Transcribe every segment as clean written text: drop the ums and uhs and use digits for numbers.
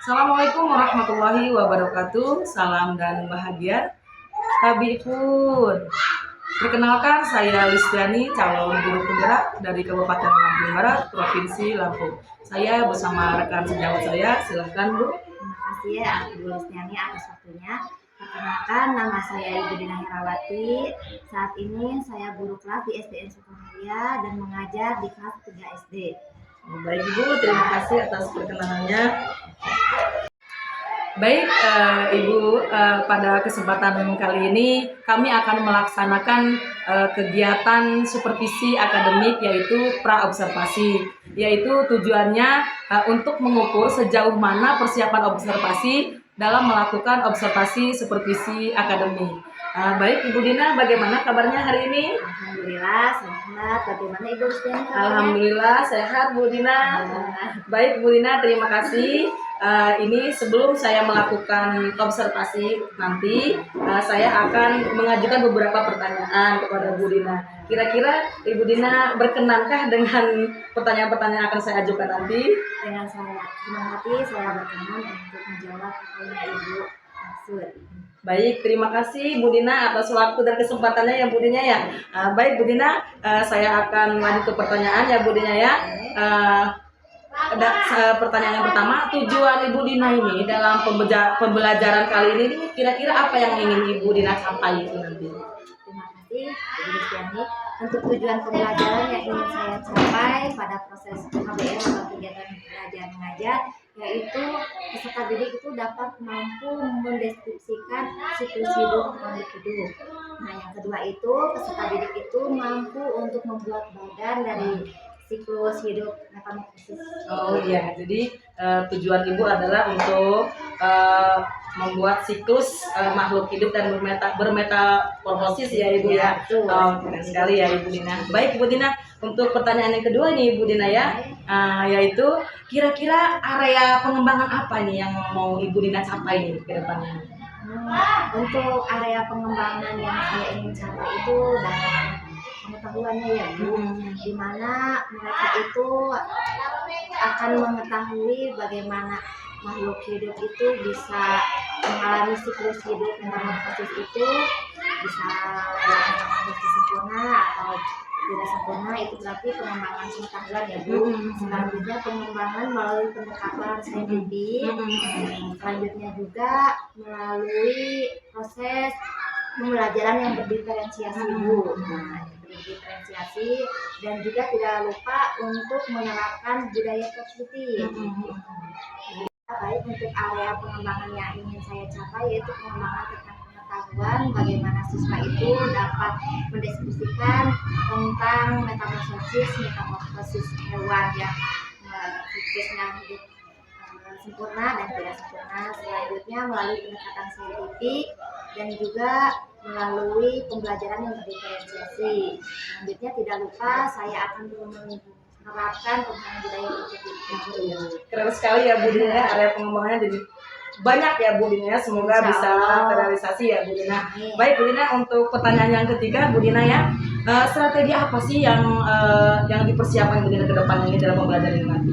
Assalamualaikum warahmatullahi wabarakatuh. Salam dan bahagia. Habibur. Perkenalkan, saya Listiani, calon guru penggerak dari Kabupaten Lampung Barat, Provinsi Lampung. Saya bersama rekan sejawat saya, silahkan Bu. Terima kasih ya Bu Listiani atas waktunya. Perkenalkan, nama saya Ibu Dina Herawati. Saat ini saya guru kelas di SDN Sukamulia dan mengajar di kelas 3 SD. Baik Ibu, terima kasih atas perkenalannya. Baik Ibu, pada kesempatan kali ini kami akan melaksanakan kegiatan supervisi akademik yaitu pra-observasi, yaitu tujuannya untuk mengukur sejauh mana persiapan observasi dalam melakukan observasi supervisi akademik. Baik Ibu Dina, bagaimana kabarnya hari ini? Alhamdulillah sehat. Bagaimana Ibu Listiani? Alhamdulillah sehat Bu Dina. Baik Bu Dina, terima kasih. Ini sebelum saya melakukan observasi nanti, saya akan mengajukan beberapa pertanyaan kepada Bu Dina. Kira-kira Ibu Dina berkenankah dengan pertanyaan-pertanyaan yang akan saya ajukan nanti? Dengan saya senang hati saya berkenan untuk menjawab apa yang Ibu maksud. Baik, terima kasih Bu Dina atas waktu dan kesempatannya ya Bu Dina ya. Baik Bu Dina, saya akan lanjut ke pertanyaan ya Bu Dina ya. Pertanyaan yang pertama, tujuan Ibu Dina ini dalam pembelajaran kali ini kira-kira apa yang ingin Ibu Dina capai itu nanti? Terima kasih Ibu Listiani. Untuk tujuan pembelajaran yang ingin saya capai pada proses KBM atau kegiatan belajar mengajar, yaitu peserta didik itu dapat mampu mendeskripsikan siklus hidup makhluk hidup. Nah, yang kedua itu peserta didik itu mampu untuk membuat badan dari siklus hidup metamorfosis. Oh iya, jadi tujuan Ibu adalah untuk membuat siklus makhluk hidup dan bermetamorfosis ya Ibu ya. Keren sekali ya Ibu Dina. Baik Ibu Dina, untuk pertanyaan yang kedua nih Ibu Dina ya, yaitu kira-kira area pengembangan apa nih yang mau Ibu Dina capai nih ke depannya? Untuk area pengembangan yang saya ingin capai itu dalam pengetahuannya ya Bu, di mana mereka itu akan mengetahui bagaimana makhluk hidup itu bisa mengalami siklus hidup metamorfosis itu, bisa metamorfosis sempurna atau tidak sempurna. Itu berarti pengembangan pengetahuan ya Bu. Selanjutnya pengembangan melalui pendekatan saintifik, selanjutnya juga melalui proses pembelajaran yang berdiferensiasi Bu. Nah, diferensiasi dan juga tidak lupa untuk menerapkan budaya positif. Baik, untuk area pengembangan yang ingin saya capai yaitu pengembangan tentang pengetahuan bagaimana siswa itu dapat mendeskripsikan tentang metamorfosis hewan yang siklusnya hidup sempurna dan tidak sempurna. Selanjutnya melalui pendekatan saintifik dan juga melalui pembelajaran yang berdiferensiasi. Selanjutnya tidak lupa saya akan menerapkan tentang budaya positif. Keren sekali ya Bu Dina, area pengembangannya jadi banyak ya Bu Dina ya. Semoga bisa terrealisasi ya Bu Dina. Baik Bu Dina, untuk pertanyaan yang ketiga Bu Dina ya, strategi apa sih yang dipersiapkan Bu Dina ke depan ini dalam pembelajaran ini nanti?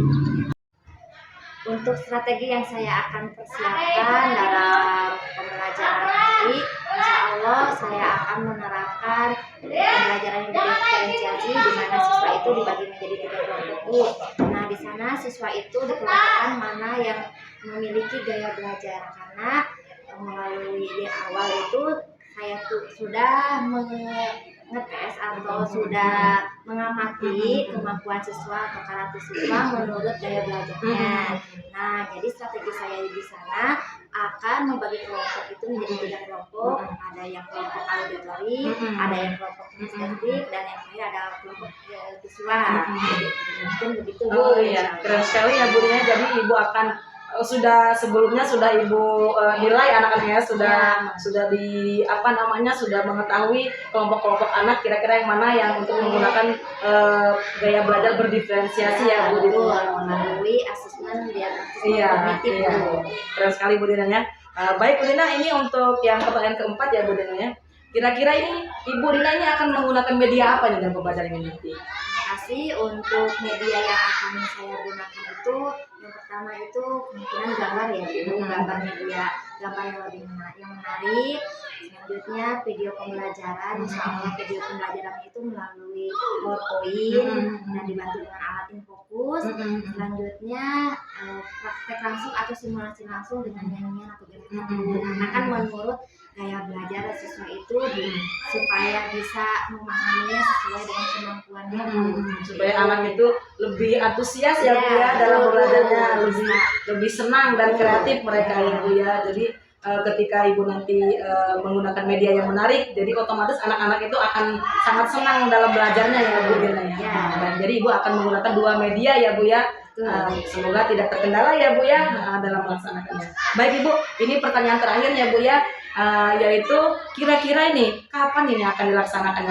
Untuk strategi yang saya akan persiapkan dalam pembelajaran nanti, insya Allah saya akan menerapkan pembelajaran yang diferensiasi di mana siswa itu dibagi menjadi 3 kelompok. Nah, di sana siswa itu dikelompokkan mana yang memiliki gaya belajar, karena melalui di awal itu saya sudah ngetes atau sudah mengamati kemampuan siswa atau karakter siswa menurut gaya belajarnya. Nah, jadi strategi saya di sana akan membagi kelompok itu menjadi 3 kelompok. Ada yang kelompok auditori, ada yang kelompok kinestetik, dan yang terakhir ada kelompok visual. Mungkin begitu Bu. Oh iya, keren sekali ya Bu Dina. Jadi Ibu akan sebelumnya sudah Ibu nilai anak-anaknya, sudah di sudah mengetahui kelompok-kelompok anak kira-kira yang mana yang untuk menggunakan gaya belajar berdiferensiasi ya Bu Dina. Melalui asesmen kognitif. Keren sekali Bu Dina ya. Baik Bu Dina, ini untuk yang pertanyaan keempat ya Bu Dina ya. Kira-kira ini Ibu Dina ini akan menggunakan media apa nih dalam pembelajaran ini nanti? Asli untuk media yang akan saya gunakan itu yang pertama itu kemungkinan gambar ya Bu, gambar media, gambar yang lebih menarik. Selanjutnya video pembelajaran, insya Allah video pembelajaran itu melalui PowerPoint dan dibantu dengan alat infokus. Selanjutnya praktek langsung atau simulasi langsung dengan nyanyian atau gerakan karena kan menurut gaya belajar siswa itu supaya bisa memahaminya sesuai dengan kemampuannya supaya anak itu lebih antusias ya Bu ya dalam belajarnya, lebih senang dan kreatif mereka ya Bu ya. Jadi ketika Ibu nanti menggunakan media yang menarik, jadi otomatis anak-anak itu akan sangat senang dalam belajarnya ya Bu Dina ya. Dan jadi Ibu akan menggunakan dua media ya Bu ya. Semoga tidak terkendala ya Bu ya dalam melaksanakannya. Baik Ibu, ini pertanyaan terakhir ya Bu ya. Yaitu kira-kira ini kapan ini akan dilaksanakan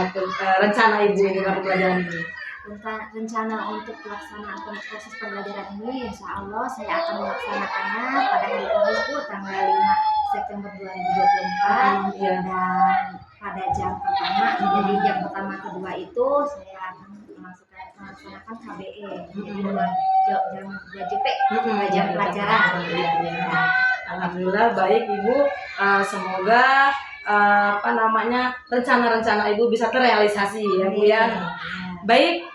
rencana Ibu ini dalam pembelajaran ini? Rencana untuk pelaksanaan proses pembelajaran ini insya Allah saya akan melaksanakannya pada hari Kamis tanggal 5 September 2024 dan pada jam pertama, jadi jam pertama kedua itu saya akan melaksanakan KBE, jadi jam 2 JP, jam pelajaran. Alhamdulillah baik Ibu, semoga rencana-rencana Ibu bisa terrealisasi ya Bu ya. Baik,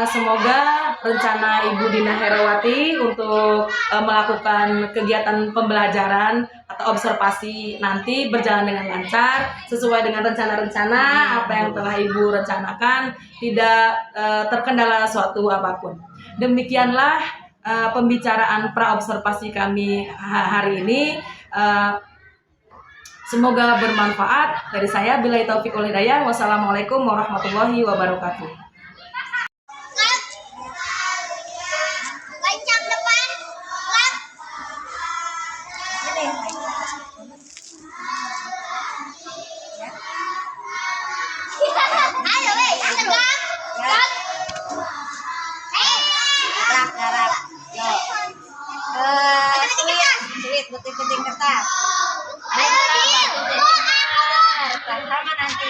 semoga rencana Ibu Dina Herawati untuk melakukan kegiatan pembelajaran atau observasi nanti berjalan dengan lancar sesuai dengan rencana-rencana apa yang telah Ibu rencanakan, tidak terkendala suatu apapun. Demikianlah pembicaraan pra-observasi kami hari ini. Semoga bermanfaat. Dari saya billahi taufiq wal hidayah. Wassalamualaikum warahmatullahi wabarakatuh. Penting kertas. Sama nanti.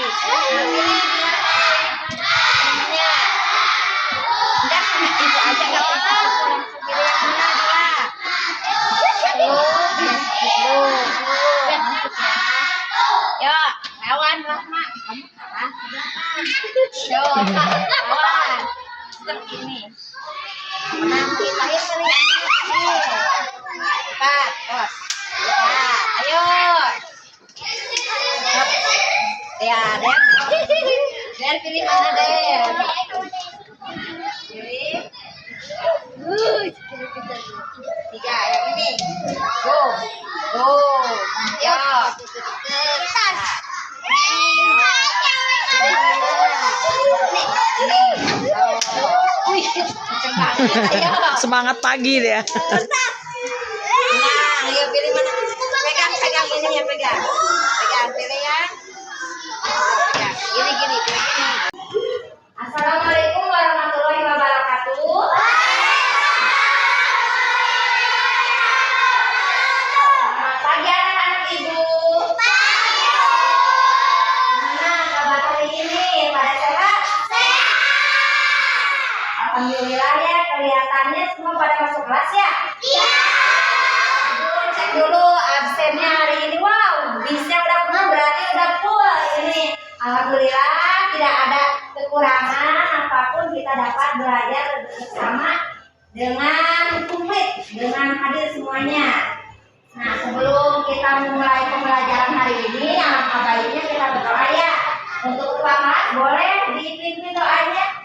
Udah sama ibu aja nggak usah langsung pilih yang mana dulu. Masuk ya. Yuk, lawan Rahma. Kamu kalah. Yuk, lawan. Seperti ini. Nanti lahir kali ini. Cepat, bos. Nah, ayo. Ya, Dan pilih mana Den? Pilih. Tiga, yang ini. Go. Ya. Semangat pagi dia. Nah, ayo pilih mana? Pegang ini ya, pegang, pilih ya. Pegang, gini. Assalamualaikum warahmatullahi wabarakatuh. Selamat pagi anak-anak Ibu. Gimana kabar hari ini? Pada sehat? Alhamdulillah ya, kelihatannya semua pada masuk kelas ya? Iya. Cek dulu absennya hari ini. Wow, bisa udah penuh, berarti udah full ini. Alhamdulillah tidak ada kekurangan apapun, kita dapat belajar bersama dengan komplit, dengan hadir semuanya. Nah, sebelum kita memulai pembelajaran hari ini, alangkah baiknya kita berdoa ya. Untuk ketua kelas boleh dipimpin doanya.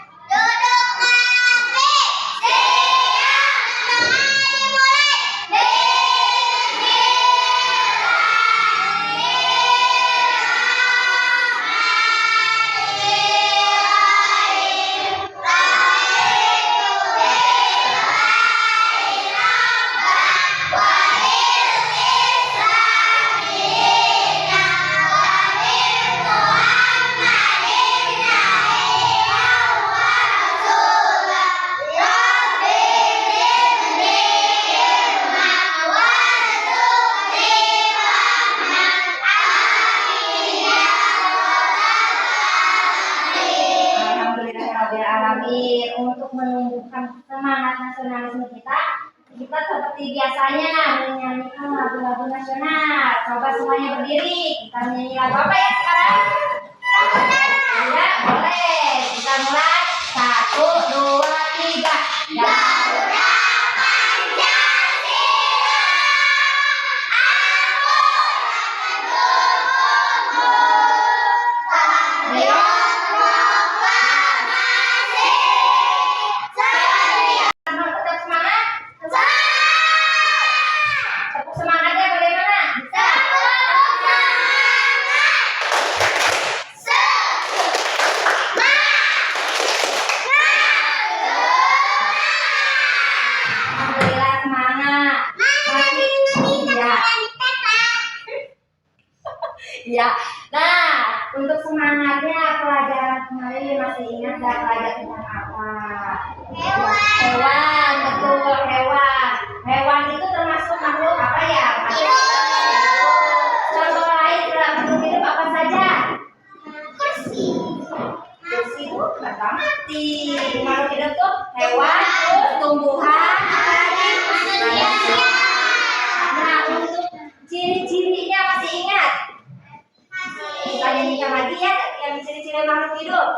menumbuhkan semangat nasionalisme kita, kita seperti biasanya menyanyikan lagu-lagu nasional. Coba semuanya berdiri, kita nyanyi lagu apa ya sekarang? Ya, boleh. Kita mulai. 1, 2, 3. Garuda Pancasila, tetap semangat. Tepuk semangatnya bagaimana? Alhamdulillah semangat. Iya. Iya. Nah, untuk semangatnya pelajaran kemarin masih ingat nggak pelajaran tentang apa? Hewan, betul hewan. Hewan itu termasuk makhluk apa ya? Contoh lain dalam makhluk hidup apa saja? Kursi itu kata mati. Makhluk hidup tuh hewan, tumbuhan, nah untuk ciri-cirinya masih ingat? Kita nyanyikan lagi ya yang ciri-ciri makhluk hidup.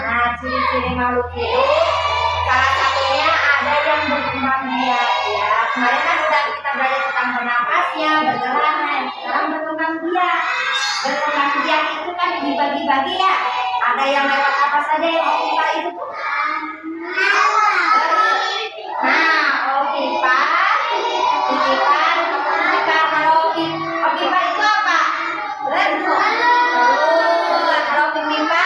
Nah, ciri-ciri makhluk hidup salah satunya ada yang berkembang biak ya. Kemarin kan udah kita belajar tentang bernapasnya, bergerak, sekarang berkembang biak. Berkembang biak itu kan dibagi-bagi ya. Ada yang lewat apa saja yang opipa itu tuh? Nah, opipa, kalau opipa itu apa? Bentuk. Kalau pipa?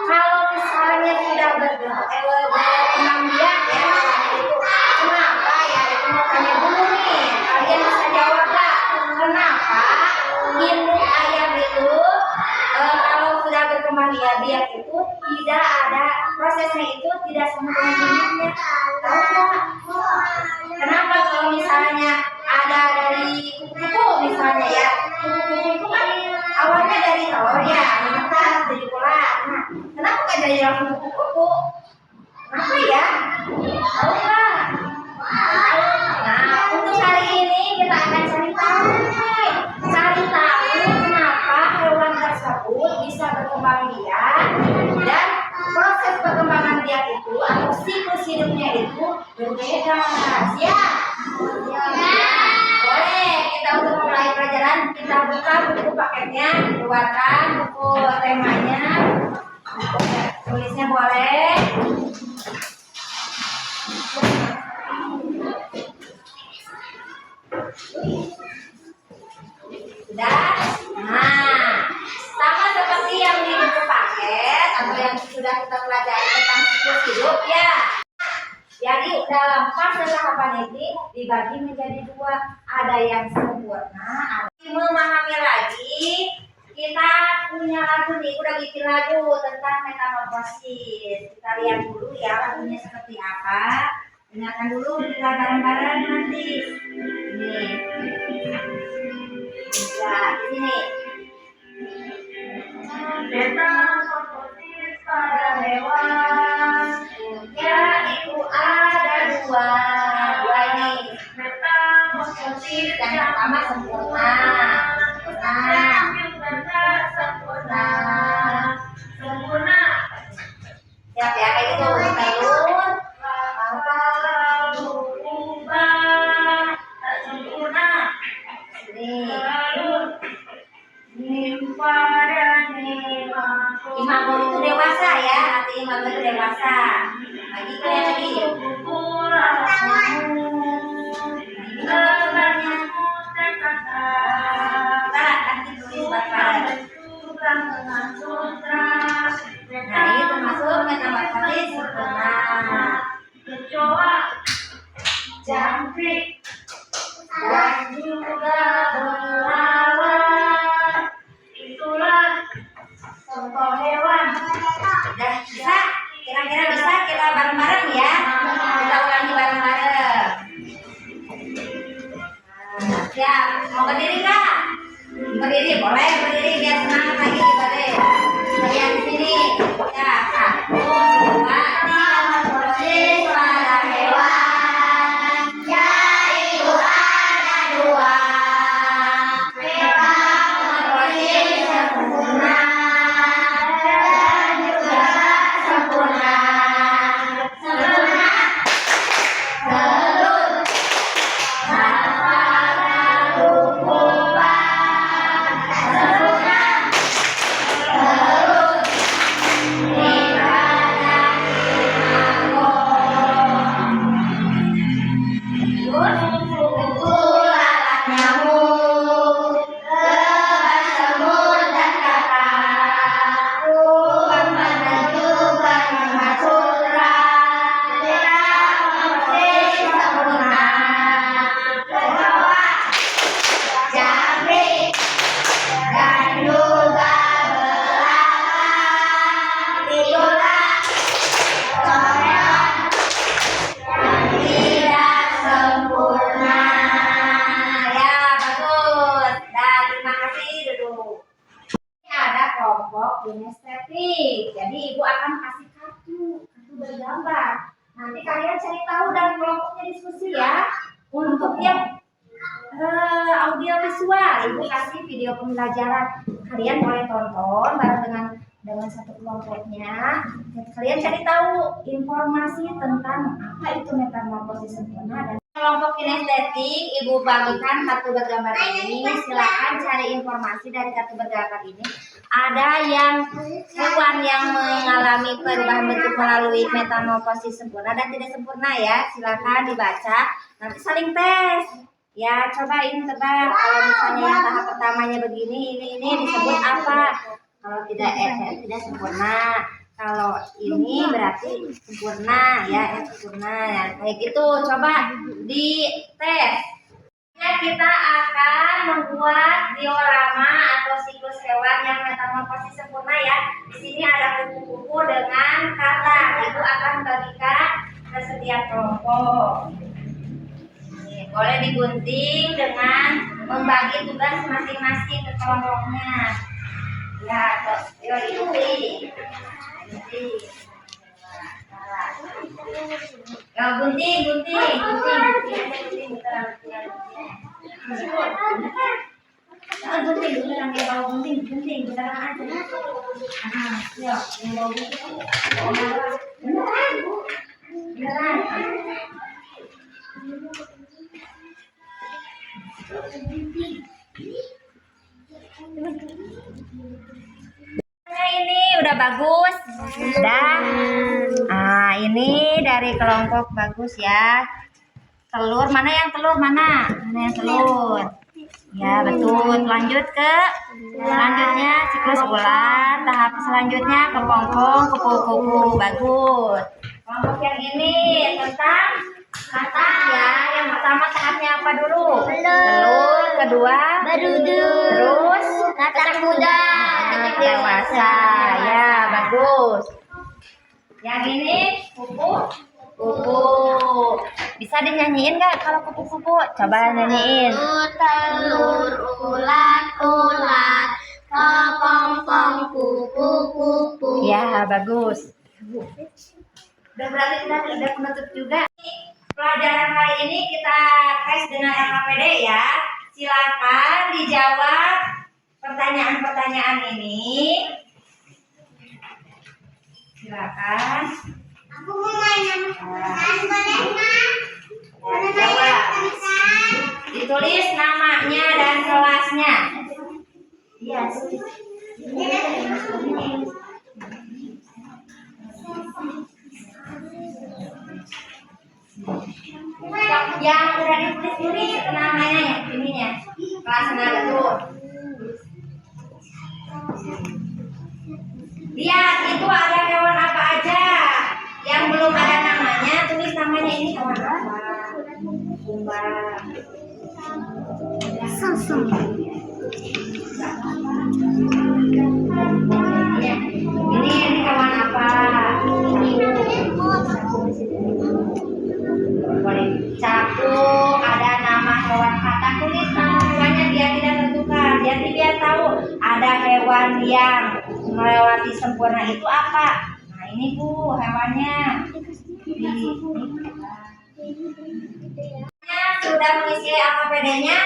Kalau misalnya sudah berkembang biak ya, itu kenapa ya? Itu mau tanya dulu nih, kalian bisa jawab nggak? Kenapa induk ayam itu kalau sudah berkembang biak itu tidak ada prosesnya itu tidak sama dengan induknya? Tahu nggak? Kenapa kalau misalnya ada dari kuku misalnya ya, kuku itu kan awalnya dari telur ya, menetas jadi ular. Nah, kenapa nggak jadi langsung kuku? Kenapa ya? Tahu nggak? Nah, untuk hari ini kita akan cari tahu kenapa hewan tersebut bisa berkembang biak dan proses perkembangan biak itu atau siklus hidupnya itu berbeda. Siap? Boleh, kita untuk memulai pelajaran kita buka buku paketnya, keluarkan buku temanya, tulisnya boleh. Sudah? Nah, sama seperti yang di buku paket atau yang sudah kita pelajari tentang siklus hidup ya. Jadi dalam fase tahapan ini dibagi menjadi dua, ada yang sempurna, ada yang memahami lagi. Kita punya lagu nih, udah bikin lagu tentang metamorfosis. Kita lihat dulu ya lagunya seperti apa. Dengarkan dulu kita bareng-bareng nanti. Nih, ya di sini. Metamorfosis pada hewan, yaitu ada dua ini. Metamorfosis yang pertama sempurna, siap ya kayak gitu. Terus berubah tak sempurna. Imago itu dewasa ya, arti imago itu dewasa. Lagi kalian lagi. Nanti tulis bareng. jangkrik, dan juga belalang. Itulah contoh hewan. Udah bisa? Kira-kira bisa kita bareng-bareng ya? Kita ulangi bareng-bareng. Nah, siap. Mau berdiri nggak? Berdiri, boleh berdiri biar semangat lagi boleh. Lihat di sini. Ya, 1, 2, 3. Proses pada hewan, yaitu ada 2. Memang proses sempurna dan juga sempurna. Sempurna. Telur. Pada kukupan. Sempurna. Telur. Kuku-lalat nyamuk, lebah semut dan kakak, kuman dan juga nyamuk sutra, tidak proses sempurna. Kecoa, jangkrik, dan juga belalang. Itulah hewan yang tidak sempurna. Ya, bagus. Dan terima kasih duduk. Ini ada kelompok kinestetik. Jadi ibu akan kasih kartu bergambar. Nanti kalian cari tahu dan kelompoknya diskusi ya. Untuk yang audio visual, ibu kasih video pembelajaran. Kalian boleh tonton bareng dengan satu kelompoknya. Kalian cari tahu informasi tentang apa itu metamorfosis sempurna. Dan kelompok kinestetik, ibu bagikan kartu bergambar ini. Silakan cari informasi dari kartu bergambar ini. Ada yang hewan yang mengalami perubahan bentuk melalui metamorfosis sempurna dan tidak sempurna ya. Silakan dibaca. Nanti saling tes. Ya, coba ini tebak. Kalau misalnya yang tahap pertamanya begini, ini disebut apa? Kalau tidak sempurna. Kalau ini berarti sempurna ya, sempurna ya. Kayak gitu. Coba di tes. Kita akan membuat diorama atau siklus hewan yang metamorfosis sempurna ya. Di sini ada kuku-kuku dengan kata. Ibu akan bagikan ke setiap kelompok. Boleh digunting dengan membagi tugas masing-masing ke kelompoknya. Ya, gunting. Ya, gunting. Gunting, beneran aja. Ya, yang bau gunting. Beneran. Ini udah bagus. Udah. Nah, ini dari kelompok bagus ya. Telur mana yang telur? Mana yang telur? Ya, betul. Lanjut ke selanjutnya siklus bulan. Tahap selanjutnya kepompong, kupu-kupu. Bagus. Kelompok yang ini tentang kata ya. Yang pertama tahapnya apa dulu? Telur. Kedua berudu. Terus kacang muda. Dewasa. Ya, bagus. Yang ini kupu. Bisa dinyanyiin nggak kalau kupu-kupu? Coba nyanyiin. Telur, ulat, kepompong, kupu-kupu. Ya, bagus. Udah berarti udah penutup juga. Pelajaran kali ini kita tes dengan LKPD ya. Silakan dijawab pertanyaan-pertanyaan ini. Silakan. Aku mau main sama Jawab. Ditulis namanya dan kelasnya. Iya. Yang udah ditulis namanya ya, ininya. Kelasnya betul. Lihat itu ada hewan apa aja. Yang belum ada namanya, tulis namanya ini hewan apa. kumbang, Sungsung. ini hewan apa? Boleh capung, ada nama hewan kata tulis nama hewannya biar tidak tertukar. Jadi biar tahu ada hewan yang melewati sempurna itu apa. Nah ini Bu hewannya. Sudah mengisi AKPD-nya.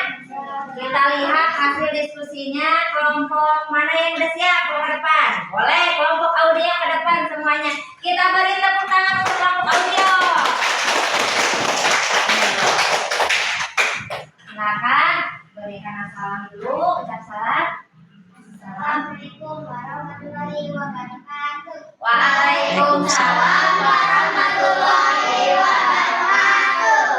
Kita lihat hasil diskusinya. Kelompok mana yang udah siap ke depan? Boleh kelompok audio ke depan semuanya. Kita beri tepuk tangan untuk kelompok audio. Silakan berikan salam dulu, ucap salam. Assalamualaikum warahmatullahi wabarakatuh. Waalaikumsalam warahmatullahi wabarakatuh.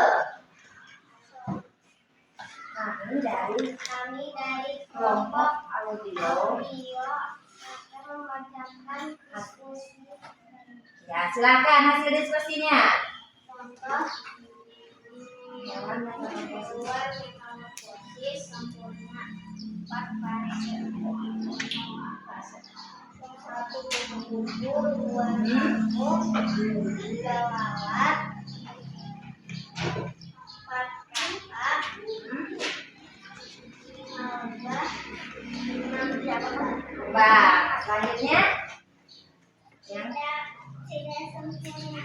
Kami dari Kelompok audio. akan membacakan diskusi Ya, silakan hasil diskusinya. contoh hewan metamorfosis sempurna 4 baris 1 kupu-kupu 2 nyamuk 3 lalat 4 katak 5 lebah 6 jamur. Mbak, selanjutnya yang Tidak sempurna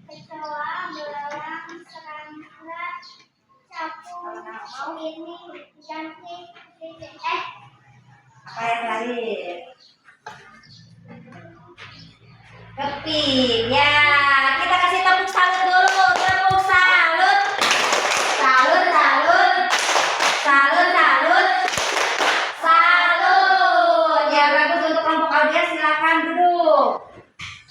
kecoa, belalang, serangga, capung, ini, cantik, apa yang terakhir? Keping. Ya, kita kasih tepuk salut dulu. Tepuk salut. Salut, salut. Salut, salut. Salut. Ya, bagus untuk kelompok audio silakan duduk.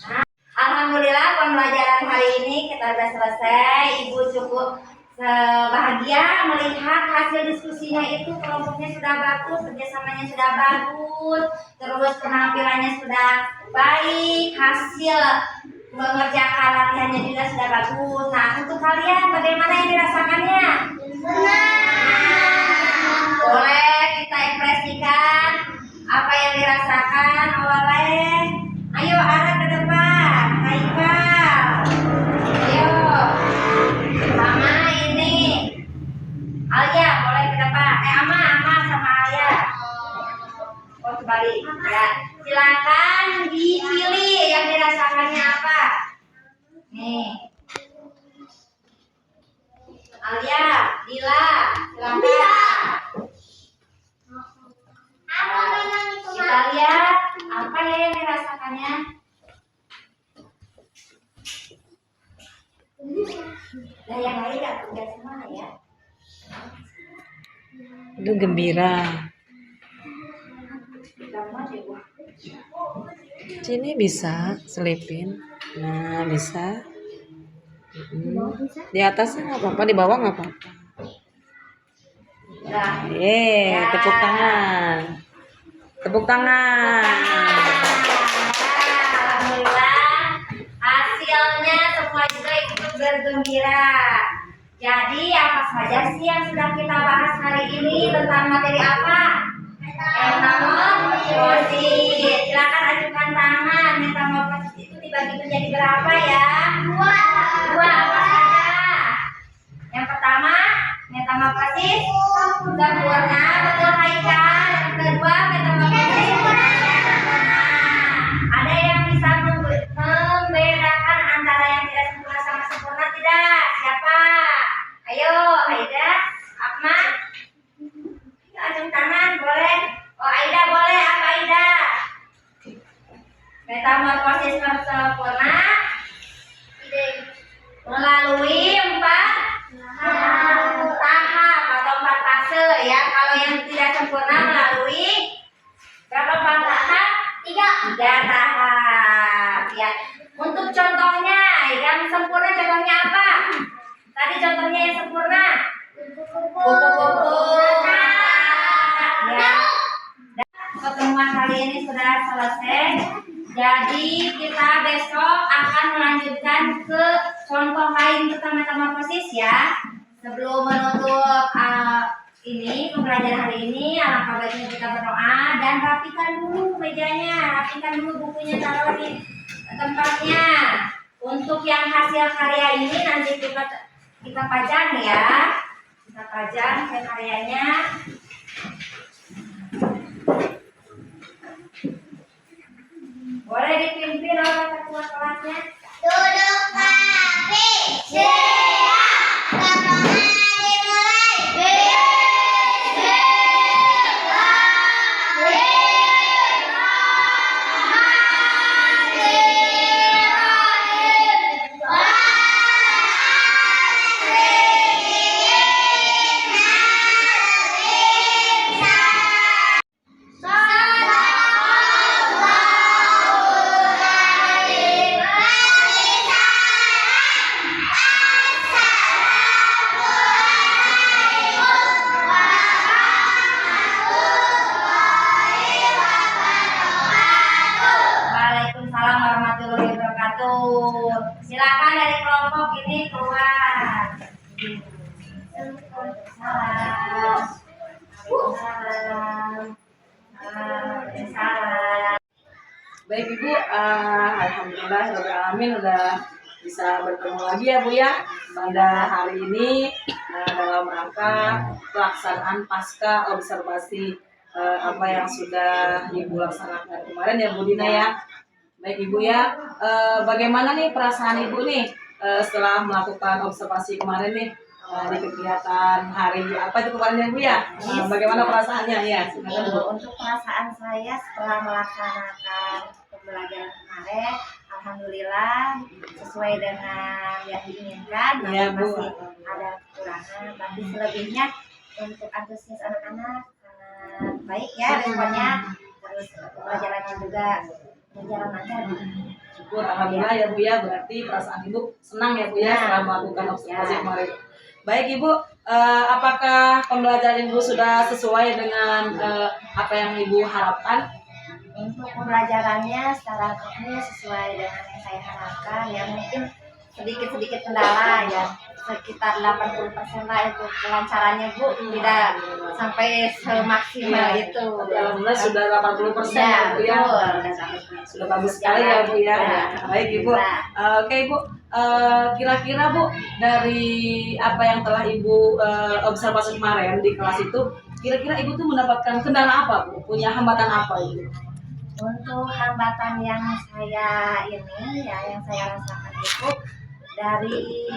Nah, alhamdulillah pembelajaran hari ini kita sudah selesai. Ibu cukup bahagia melihat hasil diskusinya itu kelompoknya sudah bagus, kerjasamanya sudah bagus, terus penampilannya sudah baik, hasil mengerjakan latihannya juga sudah bagus. Nah, untuk kalian bagaimana yang dirasakannya? Boleh kita ekspresikan apa yang dirasakan oleh. Ayo arah ke depan, Haikal. Ayo. Sama ini. Alia boleh ke depan. Ama sama Alia. Oh, kembali. Ya, silakan dipilih yang dirasakannya apa. Nih. Alia, Dila, silakan. Kita lihat apa ya yang dirasakannya. Nah, yang lain nggak tugas semua ya. Itu gembira. Sini bisa selipin. Nah, bisa. Di atasnya nggak apa-apa, di bawah nggak apa-apa. Nah, Tepuk tangan. Tepuk tangan. Alhamdulillah hasilnya semua juga ikut bergembira. Jadi apa saja sih yang sudah kita bahas hari ini tentang materi apa? Metamorfosis. Silakan ajukan tangan. Metamorfosis itu dibagi menjadi berapa ya? Dua apa saja? Yang pertama metamorfosis sempurna, betul Haikal. Yang kedua metamorfosis sempurna. Ada yang bisa membedakan antara yang tidak sempurna sama sempurna tidak? Siapa? Ayo, Aida, Akma. Ajung tangan boleh. Oh, Aida boleh. Apa Aida? Metamorfosis sempurna melalui 4 tahap atau 4 fase ya. Kalau yang tidak sempurna melalui berapa tahap? 3 tahap ya. Untuk contohnya yang sempurna contohnya apa? Tadi contohnya yang sempurna kupu-kupu ya. Pertemuan kali ini sudah selesai. Jadi kita besok akan melanjutkan ke contoh lain tentang metamorfosis ya. Sebelum menutup ini pembelajaran hari ini, alangkah baiknya kita berdoa dan rapikan dulu mejanya, rapikan dulu bukunya, taruh di tempatnya. Untuk yang hasil karya ini nanti kita pajang ya, kita pajang hasil karyanya. Boleh dipimpin oleh ketua kelasnya. Duduk rapi. Siap. Berdoa dimulai. Waalaikumsalam warahmatullahi wabarakatuh. Silakan dari kelompok ini keluar. Salam. Salam. Baik Ibu, alhamdulillah alamin udah bisa bertemu lagi ya Bu ya pada hari ini dalam rangka pelaksanaan pasca observasi apa yang sudah Ibu laksanakan kemarin ya Bu Dina ya. Baik Ibu ya, bagaimana nih perasaan Ibu nih setelah melakukan observasi kemarin nih di kegiatan hari apa itu kemarin ya Bu ya? Bagaimana perasaannya ya? Silakan Bu. Untuk perasaan saya setelah melaksanakan pembelajaran kemarin, alhamdulillah sesuai dengan yang diinginkan. Iya, Namun Bu. masih ada kekurangan, tapi selebihnya untuk antusias anak-anak sangat baik ya responnya. Terus pembelajarannya juga berjalan lancar. Syukur alhamdulillah ya Bu ya, berarti perasaan Ibu senang ya Bu ya setelah melakukan observasi Ya. kemarin. Baik Ibu, apakah pembelajaran Ibu sudah sesuai dengan apa yang Ibu harapkan? Untuk pembelajarannya secara teknis sesuai dengan yang saya harapkan, ya mungkin sedikit-sedikit kendala ya, sekitar 80% lah itu kelancarannya Bu, tidak sampai semaksimal itu. Alhamdulillah sudah 80% Ya, Bu ya. betul. Sudah bagus sekali ya Bu ya. Ya. Baik Ibu. Oke Ibu, kira-kira Bu dari apa yang telah Ibu observasi kemarin di kelas itu, kira-kira Ibu tuh mendapatkan kendala apa Bu? Punya hambatan apa Ibu? Untuk hambatan yang saya ini ya, yang saya rasakan itu dari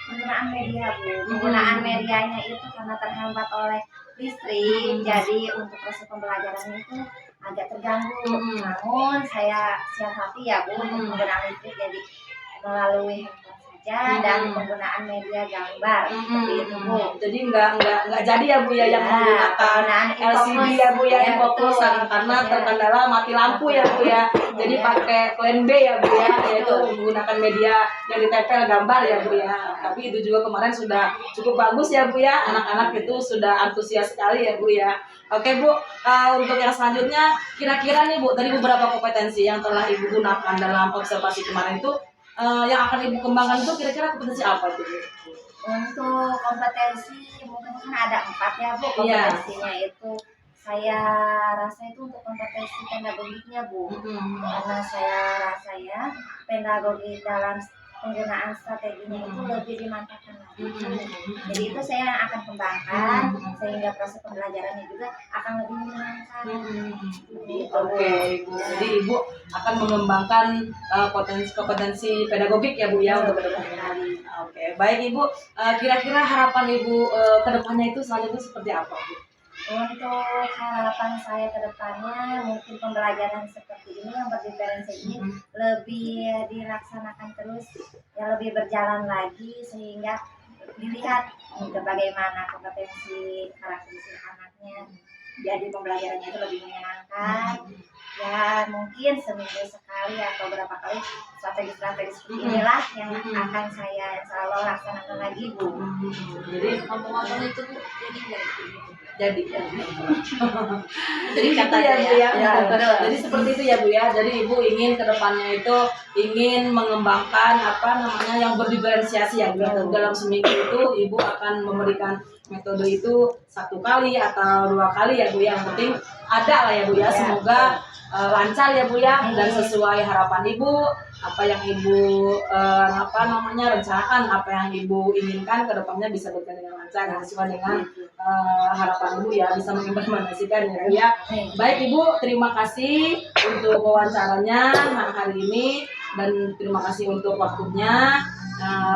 penggunaan media Bu. Penggunaan medianya itu karena terhambat oleh listrik, jadi untuk proses pembelajaran itu agak terganggu. Namun saya siap hati ya Bu untuk penggunaan listrik, jadi melalui handphone saja dan penggunaan media gambar seperti itu Bu. Jadi nggak jadi ya Bu ya yang menggunakan penggunaan LCD ya Bu ya, Ya, infokus betul. karena Ya. terkendala mati lampu ya Bu ya. Jadi Ya. pakai plan B ya Bu ya, yaitu menggunakan media yang ditempel gambar ya Bu ya. Tapi itu juga kemarin sudah cukup bagus ya Bu ya, anak-anak itu sudah antusias sekali ya Bu ya. Oke Bu, untuk yang selanjutnya kira-kira nih Bu, dari beberapa kompetensi yang telah Ibu gunakan dalam observasi kemarin itu yang akan Ibu kembangkan itu kira-kira kompetensi apa itu Bu? Untuk kompetensi mungkin kan ada 4 ya Bu Iya. kompetensinya itu. Saya rasa itu untuk kompetensi pedagogiknya Bu. Karena saya rasa ya pedagogi dalam penggunaan strateginya itu lebih dimantapkan lagi. Jadi itu saya yang akan kembangkan sehingga proses pembelajarannya juga akan lebih menyenangkan. Gitu, Bu. Oke, Ibu. Jadi Ibu akan mengembangkan kompetensi pedagogik ya Bu ya untuk kedepannya. Oke, baik Ibu. Kira-kira harapan Ibu kedepannya itu selanjutnya seperti apa Bu? Untuk harapan saya ke depannya mungkin pembelajaran seperti ini yang berdiferensi ini lebih dilaksanakan terus, ya lebih berjalan lagi sehingga dilihat bagaimana kompetensi karakteristik anaknya jadi pembelajarannya itu lebih menyenangkan. Ya mungkin seminggu sekali atau berapa kali strategi-strategi seperti inilah yang akan saya insya Allah laksanakan lagi Bu. Jadi Ngomong-ngomong itu Bu, jadi nggak itu? jadi Jadi itu katanya ya Bu ya. Ya, betul. Jadi seperti itu ya Bu ya. Jadi Ibu ingin kedepannya itu ingin mengembangkan apa namanya yang berdiferensiasi ya Bu. Dalam seminggu itu Ibu akan memberikan metode itu 1 kali atau 2 kali ya Bu. Yang penting ada lah ya Bu ya. Semoga lancar ya Bu ya dan sesuai harapan Ibu, apa yang Ibu apa namanya rencanakan, apa yang Ibu inginkan ke depannya bisa berjalan dengan lancar dan sesuai dengan harapan Ibu ya, bisa mengimplementasikan ya Bu ya. Baik Ibu, terima kasih untuk wawancaranya hari ini dan terima kasih untuk waktunya.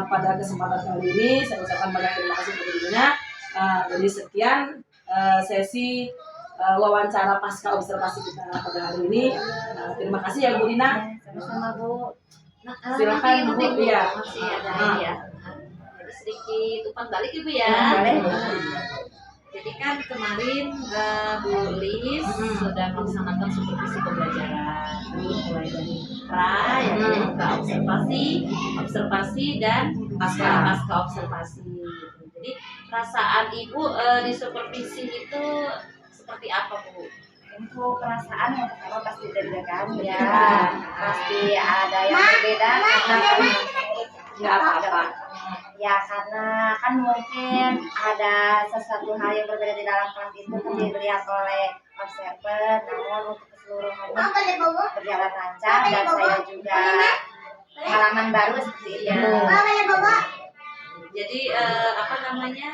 Pada kesempatan kali ini saya ucapkan banyak terima kasih untuk Ibunya. Jadi sekian sesi wawancara pasca observasi kita pada hari ini. Terima kasih ya Bu Dina. Sama-sama Bu. Nah, Silakan, nanti Bu. Bu, Iya. masih ada ini ya. Jadi sedikit umpan balik Ibu ya. Boleh. Jadi kan kemarin Bu Lis sudah melaksanakan supervisi pembelajaran, mulai dari pra, ya, pra observasi dan pasca observasi. Gitu. Jadi perasaan Ibu di supervisi itu seperti apa Bu? Untuk perasaan yang pertama pasti deg-degan ya, pasti ada yang berbeda karena Nggak apa-apa. ya karena kan mungkin ada sesuatu hal yang berbeda di dalam kelas itu kan dilihat oleh observer, namun untuk keseluruhannya berjalan lancar dan saya juga pengalaman baru seperti itu. Jadi apa namanya?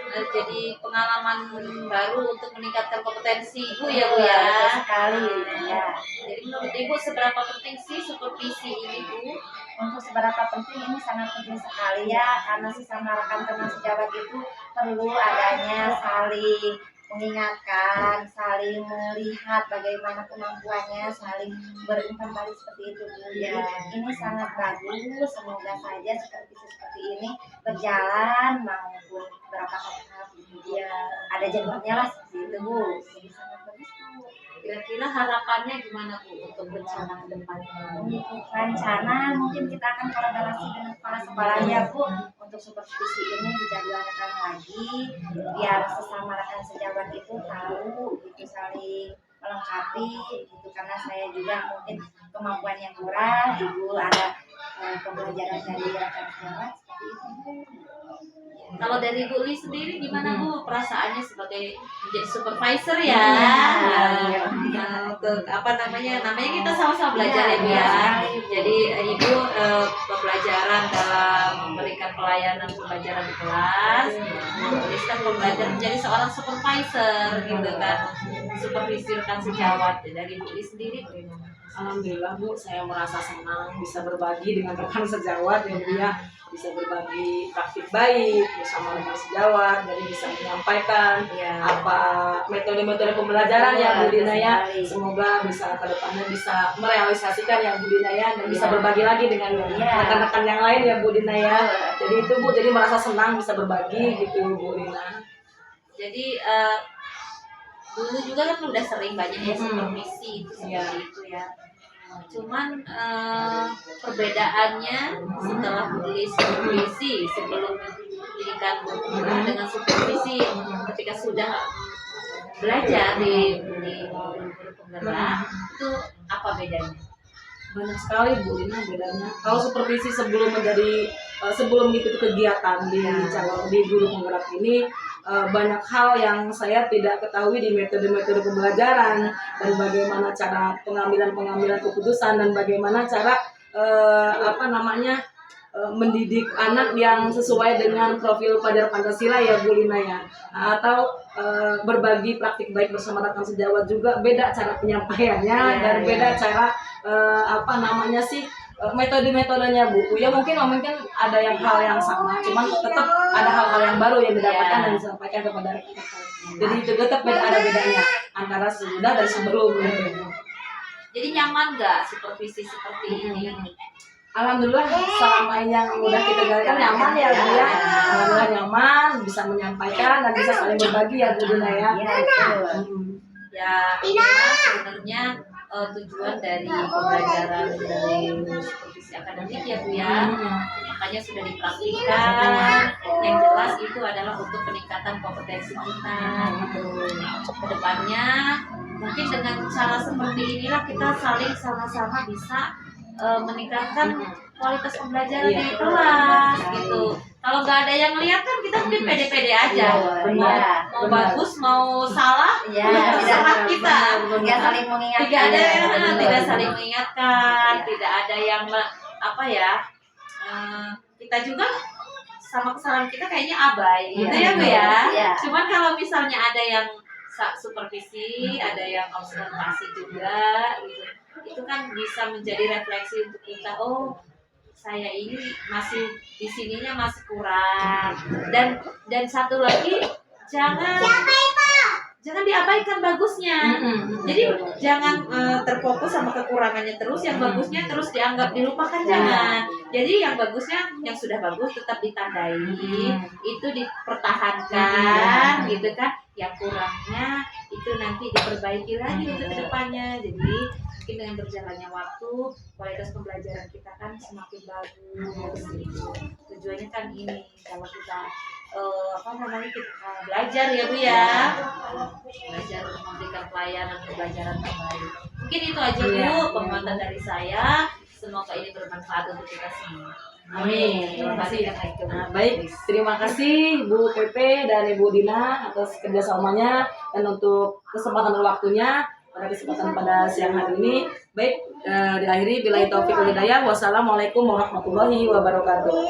Jadi pengalaman baru untuk meningkatkan kompetensi Ibu ya Bu ya. Betul sekali ya. Jadi menurut Ibu seberapa penting sih supervisi ini Bu? Untuk seberapa penting ini sangat penting sekali ya, karena sesama rekan teman sejawat itu perlu adanya saling mengingatkan, saling melihat bagaimana kemampuannya, saling berimplementasi seperti itu Bu. Jadi ini sangat bagus, semoga saja seperti ini berjalan maupun berapa kali ya ada jadwalnya lah seperti itu Bu. Jadi sangat bagus Bu. Kira-kira harapannya gimana Bu untuk rencana ke depannya? Untuk rencana mungkin kita akan kolaborasi dengan kepala sekolahnya Bu untuk supervisi ini dijadwalkan lagi biar sesama rekan sejawat itu tahu gitu, saling melengkapi gitu, karena saya juga mungkin kemampuannya kurang, Ibu ada pembelajaran dari rekan sejawat seperti itu Bu. Kalau dari Bu Lis sendiri gimana Bu perasaannya sebagai menjadi supervisor ya? Nah, untuk apa namanya kita sama-sama belajar ya Bu ya. Jadi Ibu pembelajaran dalam memberikan pelayanan pembelajaran di kelas. Bu Lis kan pembelajaran menjadi seorang supervisor gitu kan, supervisi rekan sejawat. Dari Bu Lis sendiri bagaimana? Alhamdulillah Bu, saya merasa senang bisa berbagi dengan rekan sejawat ya Bu ya, bisa berbagi praktik baik bersama rekan sejawat, jadi bisa menyampaikan apa metode-metode pembelajaran ya Bu Dina ya. Semoga bisa ke depannya bisa merealisasikan ya Bu Dina ya, dan bisa berbagi lagi dengan rekan-rekan yang lain ya Bu Dina ya. Jadi itu Bu, jadi merasa senang bisa berbagi gitu Bu Dina. Jadi dulu juga kan udah sering banyak ya supervisi itu seperti itu ya. Cuman perbedaannya setelah tulis supervisi sebelum pendidikan dengan supervisi ketika sudah belajar di penggerak itu apa bedanya? Banyak sekali Bu Dina bedanya. Kalau supervisi sebelum mengikuti kegiatan di guru penggerak ini, banyak hal yang saya tidak ketahui di metode-metode pembelajaran dan bagaimana cara pengambilan keputusan dan bagaimana cara mendidik anak yang sesuai dengan profil pelajar Pancasila ya Bu Lina ya, atau berbagi praktik baik bersama rekan sejawat juga beda cara penyampaiannya dan beda cara metode-metodenya Bu. Ya mungkin ada hal yang sama, cuman tetap ada hal-hal yang baru yang didapatkan dan disampaikan kepada rekan-rekan. Jadi itu tetap ada bedanya antara sesudah dan sebelum. Jadi nyaman nggak supervisi seperti ini? Alhamdulillah selama yang udah kita jalankan nyaman ya Bu ya. Alhamdulillah nyaman, bisa menyampaikan dan bisa saling berbagi ya Bu Dina ya. Iya, betul. Ya inilah sebenarnya tujuan dari pembelajaran dari supervisi akademik ya Bu ya. Makanya sudah dipraktikkan. Yang jelas itu adalah untuk peningkatan kompetensi kita gitu. Kedepannya mungkin dengan cara seperti inilah kita saling sama-sama bisa meningkatkan kualitas pembelajaran di kelas gitu. Kalau nggak ada yang lihat kan kita mungkin pede-pede aja. Mau bagus mau salah terserah kita. Tidak saling mengingatkan. Tidak saling mengingatkan, tidak ada yang apa ya. Kita juga sama kesalahan kita kayaknya abai gitu ya Bu ya. Cuman kalau misalnya ada yang supervisi, ada yang observasi juga gitu. Itu kan bisa menjadi refleksi untuk kita. Oh, saya ini masih di sininya masih kurang. Dan satu lagi jangan diabaikan bagusnya. Jadi jangan terfokus sama kekurangannya terus, yang bagusnya terus dianggap dilupakan, jangan. Jadi yang bagusnya, yang sudah bagus tetap ditandai, itu dipertahankan gitu kan. Yang kurangnya itu nanti diperbaiki lagi untuk kedepannya. Jadi mungkin dengan berjalannya waktu kualitas pembelajaran kita kan semakin bagus gitu. Tujuannya kan ini kalau kita kita belajar ya Bu ya, belajar untuk memberikan pelayanan pembelajaran terbaik. Mungkin itu aja Bu penguatan dari saya. Semoga ini bermanfaat untuk kita semua. Amin. Terima kasih. Nah, baik, terima kasih Bu Pepe dan Ibu Dina atas kerjasamanya dan untuk kesempatan dan waktunya pada kesempatan pada siang hari ini. Baik, diakhiri billahi taufiq wal hidayah. Wassalamualaikum warahmatullahi wabarakatuh.